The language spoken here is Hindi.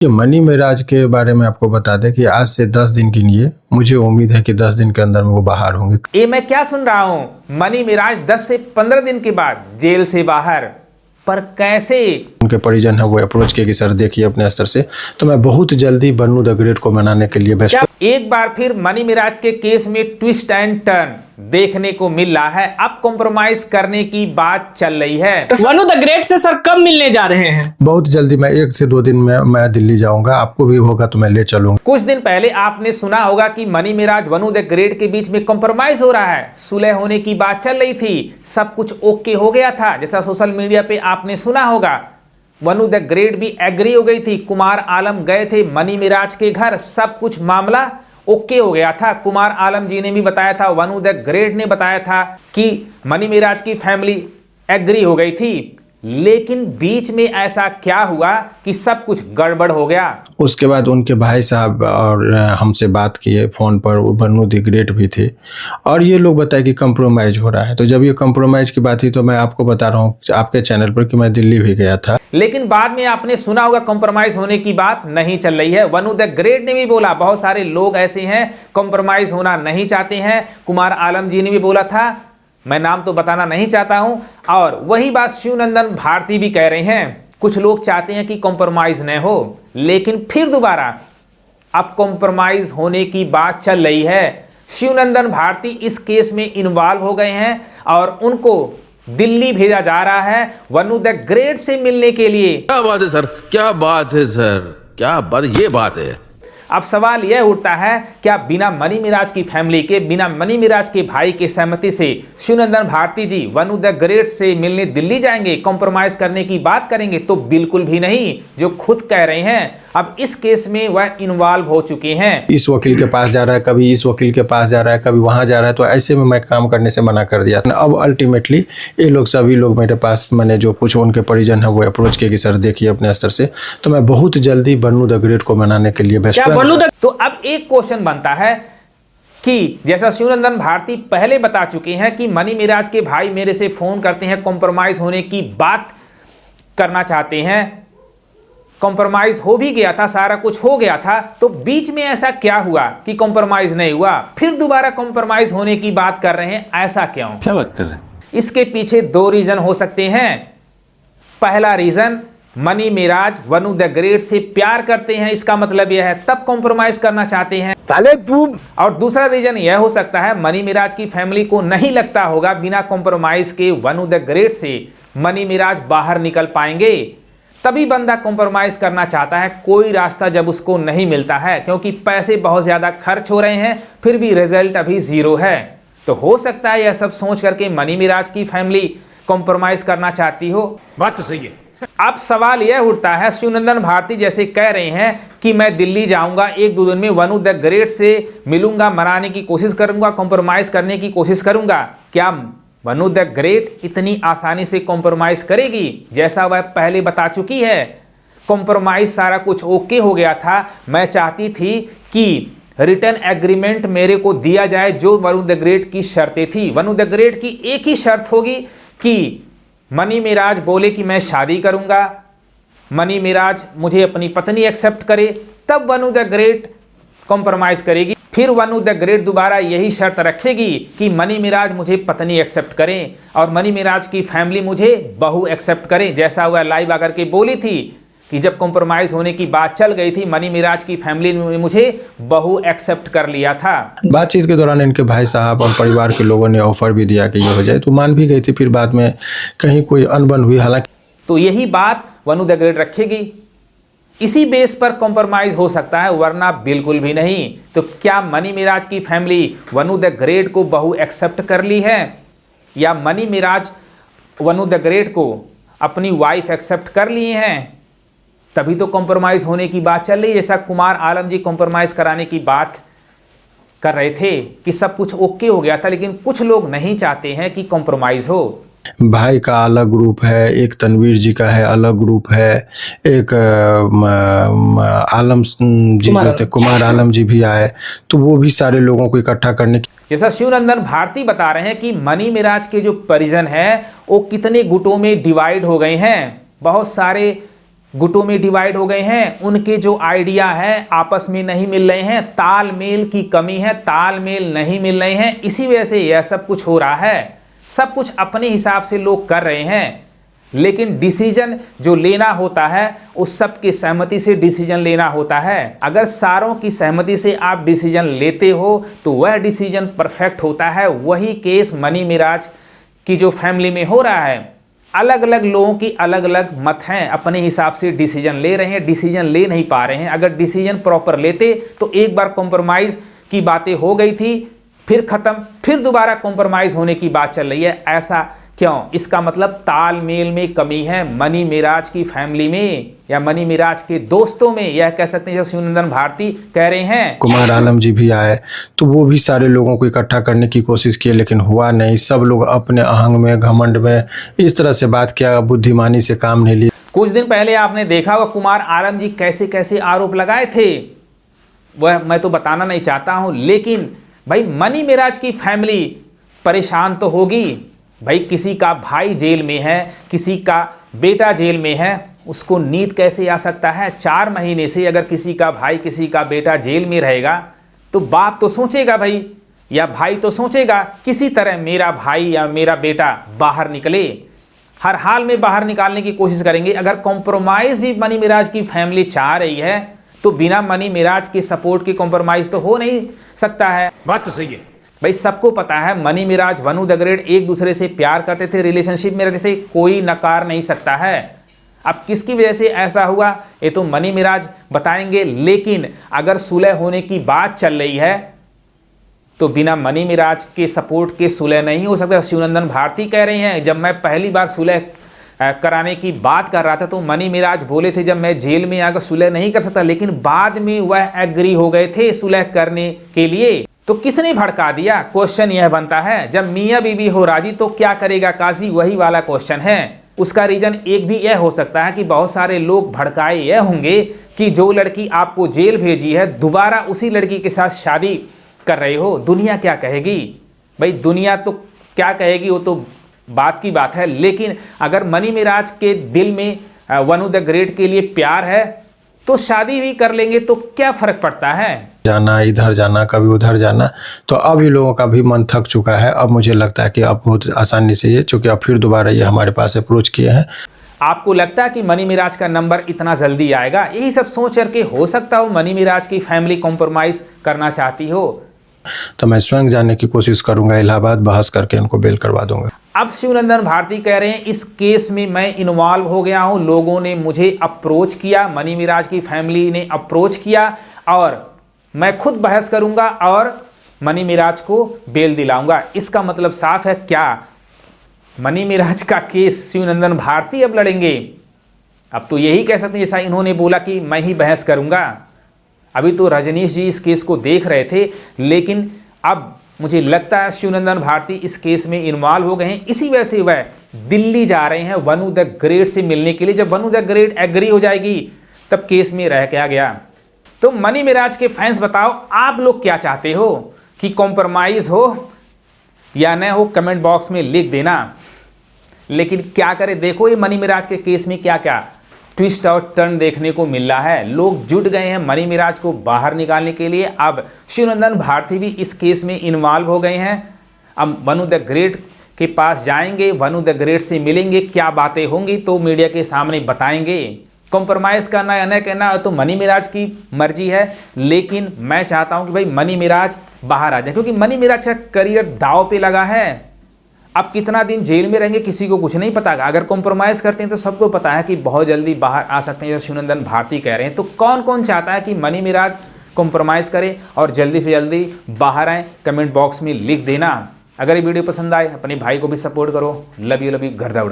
ये मनी मेराज के बारे में आपको बता दें कि आज से 10 दिन गिनिए, मुझे उम्मीद है कि 10 दिन के अंदर में वो बाहर होंगे। ये मैं क्या सुन रहा हूं? मनी मिराज 10 से 15 दिन के बाद जेल से बाहर, पर कैसे? उनके परिजन है वो अप्रोच किए कि सर देखिए अपने स्तर से, तो मैं बहुत जल्दी बन्नू द ग्रेट को मनाने के लिए क्या एक बार फिर मनी मिराज के केस में ट्विस्ट एंड टर्न देखने को मिल रहा है? अब कॉम्प्रोमाइज करने की बात चल रही है। वनु द ग्रेट से सर कब मिलने जा रहे हैं? बहुत जल्दी, मैं 1 से 2 दिन में मैं दिल्ली जाऊंगा, आपको भी होगा तो मैं ले चलूंगा। कुछ दिन पहले आपने सुना होगा कि मनी मिराज वनु द ग्रेट के बीच में कॉम्प्रोमाइज हो रहा है, सुलह होने की बात चल रही थी, सब कुछ ओके हो गया था, जैसा सोशल मीडिया पे आपने सुना होगा। वनु द ग्रेट भी एग्री हो गई थी, कुमार आलम गए थे मनी मिराज के घर, सब कुछ मामला ओके हो गया था। कुमार आलम जी ने भी बताया था, वनु द ग्रेट ने बताया था कि मनी मिराज की फैमिली एग्री हो गई थी, लेकिन बीच में ऐसा क्या हुआ कि सब कुछ गड़बड़ हो गया। उसके बाद उनके भाई साहब और हमसे बात किए फोन पर, वो बन्नू द ग्रेट भी थे, और ये लोग बताए कि कंप्रोमाइज हो रहा है। तो जब ये कंप्रोमाइज की बात थी तो मैं आपको बता रहा हूँ आपके चैनल पर कि मैं दिल्ली भी गया था। लेकिन बाद में आपने सुना होगा कंप्रोमाइज होने की बात नहीं चल रही है। वनु द ग्रेट ने भी बोला, बहुत सारे लोग ऐसे हैं कंप्रोमाइज होना नहीं चाहते हैं। कुमार आलम जी ने भी बोला था, मैं नाम तो बताना नहीं चाहता हूं, और वही बात शिवनंदन भारती भी कह रहे हैं। कुछ लोग चाहते हैं कि कॉम्प्रोमाइज न हो, लेकिन फिर दोबारा अब कॉम्प्रोमाइज होने की बात चल रही है। शिवनंदन भारती इस केस में इन्वॉल्व हो गए हैं और उनको दिल्ली भेजा जा रहा है वनु द ग्रेट से मिलने के लिए। क्या बात है सर, क्या बात है सर, क्या बात, ये बात है। अब सवाल यह उठता है, क्या बिना मनी मिराज की फैमिली के, बिना मनी मिराज के भाई के सहमति से शिवनंदन भारती जी वनु द ग्रेट से मिलने दिल्ली जाएंगे, कॉम्प्रोमाइज करने की बात करेंगे? तो बिल्कुल भी नहीं, जो खुद कह रहे हैं अब इस केस में वह इन्वॉल्व हो चुके हैं। इस वकील के पास जा रहा है, कभी इस वकील के पास जा रहा है, कभी वहां जा रहा है, तो ऐसे में मैं काम करने से मना कर दिया। अब अल्टीमेटली ये लोग सभी लोग मेरे पास, मैंने जो कुछ उनके परिजन है वो अप्रोच किए कि सर देखिए अपने स्तर से, तो मैं बहुत जल्दी बन्नू द ग्रेट को मनाने के लिए तो अब एक क्वेश्चन बनता है कि जैसा शिवनंदन भारती पहले बता चुके हैं कि मनी मिराज के भाई मेरे से फोन करते हैं, कॉम्प्रोमाइज होने की बात करना चाहते हैं, कॉम्प्रोमाइज हो भी गया था, सारा कुछ हो गया था, तो बीच में ऐसा क्या हुआ कि कॉम्प्रोमाइज नहीं हुआ, फिर दोबारा कॉम्प्रोमाइज होने की बात कर रहे हैं? ऐसा क्यों? क्या बात कर रहे हैं? इसके पीछे 2 रीजन हो सकते हैं। पहला रीजन, मनी मिराज वनु द ग्रेट से प्यार करते हैं, इसका मतलब यह है, तब कॉम्प्रोमाइज करना चाहते हैं। साले तू। और दूसरा रीजन यह हो सकता है, मनी मिराज की फैमिली को नहीं लगता होगा बिना कॉम्प्रोमाइज के वनु द ग्रेट से मनी मिराज बाहर निकल पाएंगे, तभी बंदा कॉम्प्रोमाइज करना चाहता है। कोई रास्ता जब उसको नहीं मिलता है, क्योंकि पैसे बहुत ज्यादा खर्च हो रहे हैं, फिर भी रिजल्ट अभी 0 है, तो हो सकता है यह सब सोच करके मनी मिराज की फैमिली कॉम्प्रोमाइज करना चाहती हो। बात तो सही है। अब सवाल यह उठता है, शिवनंदन भारती जैसे कह रहे हैं कि मैं दिल्ली जाऊंगा, 1-2 दिन में वनु द ग्रेट से मिलूंगा, मनाने की कोशिश करूंगा, कॉम्प्रोमाइज करने की कोशिश करूंगा, क्या वनु द ग्रेट इतनी आसानी से कॉम्प्रोमाइज करेगी? जैसा वह पहले बता चुकी है, कॉम्प्रोमाइज सारा कुछ ओके हो गया था, मैं चाहती थी कि रिटर्न एग्रीमेंट मेरे को दिया जाए जो वनु द ग्रेट की शर्तें थी। वनु द ग्रेट की एक ही शर्त होगी कि मनी मिराज बोले कि मैं शादी करूंगा, मनी मिराज मुझे अपनी पत्नी एक्सेप्ट करे, तब वनु द ग्रेट कॉम्प्रोमाइज करेगी। फिर वनु द ग्रेट दोबारा यही शर्त रखेगी कि मनी मिराज मुझे पत्नी एक्सेप्ट करें और मनी मिराज की फैमिली मुझे बहू एक्सेप्ट करे, जैसा वह लाइव आकर के बोली थी कि जब कॉम्प्रोमाइज होने की बात चल गई थी, मनी मिराज की फैमिली ने मुझे बहू एक्सेप्ट कर लिया था। बातचीत के दौरान इनके भाई साहब और परिवार के लोगों ने ऑफर भी दिया कि ये हो जाए, तो मान भी गई थी, फिर बाद में कहीं कोई अनबन हुई, हालांकि तो यही बात वनु द ग्रेट रखेगी, इसी बेस पर कॉम्प्रोमाइज हो सकता है, वरना बिल्कुल भी नहीं। तो क्या मनी मिराज की फैमिली वनु द ग्रेट को बहू एक्सेप्ट कर ली है, या मनी मिराज वनु द ग्रेट को अपनी वाइफ एक्सेप्ट कर लिए हैं? तभी तो कॉम्प्रोमाइज होने की बात चल रही है। जैसा कुमार आलम जी कॉम्प्रोमाइज कराने की बात कर रहे थे कि सब कुछ ओके हो गया था, लेकिन कुछ लोग नहीं चाहते हैं कि कॉम्प्रोमाइज हो। भाई का अलग ग्रुप है, एक तनवीर जी का है अलग ग्रुप है, एक आलम जी जो थे, कुमार आलम जी भी आए, तो वो भी सारे लोगों को इकट्ठा करने की। जैसा शिवनंदन भारती बता रहे हैं कि मनी मिराज के जो परिजन हैं वो कितने गुटों में डिवाइड हो गए हैं, बहुत सारे गुटों में डिवाइड हो गए हैं, उनके जो आइडिया हैं आपस में नहीं मिल रहे हैं, तालमेल की कमी है, तालमेल नहीं मिल रहे हैं, इसी वजह से यह सब कुछ हो रहा है। सब कुछ अपने हिसाब से लोग कर रहे हैं, लेकिन डिसीजन जो लेना होता है उस सब की सहमति से डिसीजन लेना होता है। अगर सारों की सहमति से आप डिसीजन लेते हो तो वह डिसीजन परफेक्ट होता है। वही केस मनी मिराज की जो फैमिली में हो रहा है। अलग अलग लोगों की अलग अलग मत हैं, अपने हिसाब से डिसीजन ले रहे हैं, डिसीजन ले नहीं पा रहे हैं। अगर डिसीजन प्रॉपर लेते तो एक बार कॉम्प्रोमाइज़ की बातें हो गई थी, फिर ख़त्म, फिर दोबारा कॉम्प्रोमाइज़ होने की बात चल रही है। ऐसा क्यों? इसका मतलब तालमेल में कमी है मनी मिराज की फैमिली में या मनी मिराज के दोस्तों में, यह कह सकते हैं जैसे शिवनंदन भारती कह रहे हैं। कुमार आलम जी भी आए तो वो भी सारे लोगों को इकट्ठा करने की कोशिश की, लेकिन हुआ नहीं। सब लोग अपने अहंग में, घमंड में इस तरह से बात किया, बुद्धिमानी से काम नहीं लिया। कुछ दिन पहले आपने देखा होगा कुमार आलम जी कैसे कैसे आरोप लगाए थे, वह मैं तो बताना नहीं चाहता हूं, लेकिन भाई मनी मिराज की फैमिली परेशान तो होगी। भाई किसी का भाई जेल में है, किसी का बेटा जेल में है, उसको नींद कैसे आ सकता है? 4 महीने से अगर किसी का भाई, किसी का बेटा जेल में रहेगा तो बाप तो सोचेगा भाई, या भाई तो सोचेगा किसी तरह मेरा भाई या मेरा बेटा बाहर निकले, हर हाल में बाहर निकालने की कोशिश करेंगे। अगर कॉम्प्रोमाइज़ भी मनी मिराज की फैमिली चाह रही है तो बिना मनी मिराज के सपोर्ट के कॉम्प्रोमाइज़ तो हो नहीं सकता है। बात तो सही है भाई सबको पता है मनी मिराज, वनु द ग्रेट एक दूसरे से प्यार करते थे, रिलेशनशिप में रहते थे, कोई नकार नहीं सकता है। अब किसकी वजह से ऐसा हुआ ये तो मनी मिराज बताएंगे, लेकिन अगर सुलह होने की बात चल रही है तो बिना मनी मिराज के सपोर्ट के सुलह नहीं हो सकता। शिवनंदन भारती कह रहे हैं जब मैं पहली बार सुलह कराने की बात कर रहा था तो मनी मिराज बोले थे जब मैं जेल में आकर सुलह नहीं कर सकता, लेकिन बाद में वह एग्री हो गए थे सुलह करने के लिए। तो किसने भड़का दिया? क्वेश्चन यह बनता है। जब मियाँ बीवी हो राजी तो क्या करेगा काजी, वही वाला क्वेश्चन है। उसका रीजन एक भी यह हो सकता है कि बहुत सारे लोग भड़काए यह होंगे कि जो लड़की आपको जेल भेजी है दोबारा उसी लड़की के साथ शादी कर रहे हो, दुनिया क्या कहेगी? भाई दुनिया तो क्या कहेगी वो तो बात की बात है, लेकिन अगर मनी मिराज के दिल में वनु द ग्रेट के लिए प्यार है तो शादी भी कर लेंगे तो क्या फर्क पड़ता है? जाना इधर जाना, कभी उधर जाना, तो अब ये लोगों का भी मन थक चुका है। अब मुझे लगता है कि अब बहुत आसानी से ये, चूँकि अब फिर दोबारा ये हमारे पास अप्रोच किए हैं। आपको लगता है कि मनी मिराज का नंबर इतना जल्दी आएगा? यही सब सोच करके हो सकता हो मनी मिराज की फैमिली कॉम्प्रोमाइज करना चाहती हो। तो मैं स्वयं जाने की कोशिश करूंगा, इलाहाबाद बहस करके इनको बेल करवा दूंगा। अब शिवनंदन भारती कह रहे हैं इस केस में मैं इन्वॉल्व हो गया हूं, लोगों ने मुझे अप्रोच किया, मनी मिराज की फैमिली ने अप्रोच किया और मैं खुद बहस करूंगा और मनी मिराज को बेल दिलाऊंगा। इसका मतलब साफ है क्या मनी मिराज का केस शिवनंदन भारती अब लड़ेंगे? अब तो यही कह सकते हैं जैसा इन्होंने बोला कि मैं ही बहस करूंगा। अभी तो रजनीश जी इस केस को देख रहे थे, लेकिन अब मुझे लगता है शिवनंदन भारती इस केस में इन्वॉल्व हो गए हैं। इसी वजह से वह दिल्ली जा रहे हैं वनु द ग्रेट से मिलने के लिए। जब वनु द ग्रेट एग्री हो जाएगी तब केस में रह क्या गया। तो मनी मिराज के फैंस बताओ आप लोग क्या चाहते हो कि कॉम्प्रोमाइज हो या न हो, कमेंट बॉक्स में लिख देना। लेकिन क्या करें, देखो ये मनी मिराज के केस में क्या क्या ट्विस्ट और टर्न देखने को मिल रहा है। लोग जुट गए हैं मनी मिराज को बाहर निकालने के लिए। अब शिवनंदन भारती भी इस केस में इन्वॉल्व हो गए हैं। अब वनु द ग्रेट के पास जाएंगे, वनु द ग्रेट से मिलेंगे, क्या बातें होंगी तो मीडिया के सामने बताएंगे। कॉम्प्रोमाइज़ करना या न करना तो मनी मिराज की मर्जी है, लेकिन मैं चाहता हूं कि भाई मनी मिराज बाहर आ जाए, क्योंकि मनी मिराज का करियर दांव पे लगा है। अब कितना दिन जेल में रहेंगे किसी को कुछ नहीं पता। अगर कॉम्प्रोमाइज़ करते हैं तो सबको पता है कि बहुत जल्दी बाहर आ सकते हैं, जैसे शिवनंदन भारती कह रहे हैं। तो कौन कौन चाहता है कि मनी मिराज कॉम्प्रोमाइज़ करे और जल्दी से जल्दी बाहर आए, कमेंट बॉक्स में लिख देना। अगर ये वीडियो पसंद आए अपने भाई को भी सपोर्ट करो। लव यू घर दौड़ा।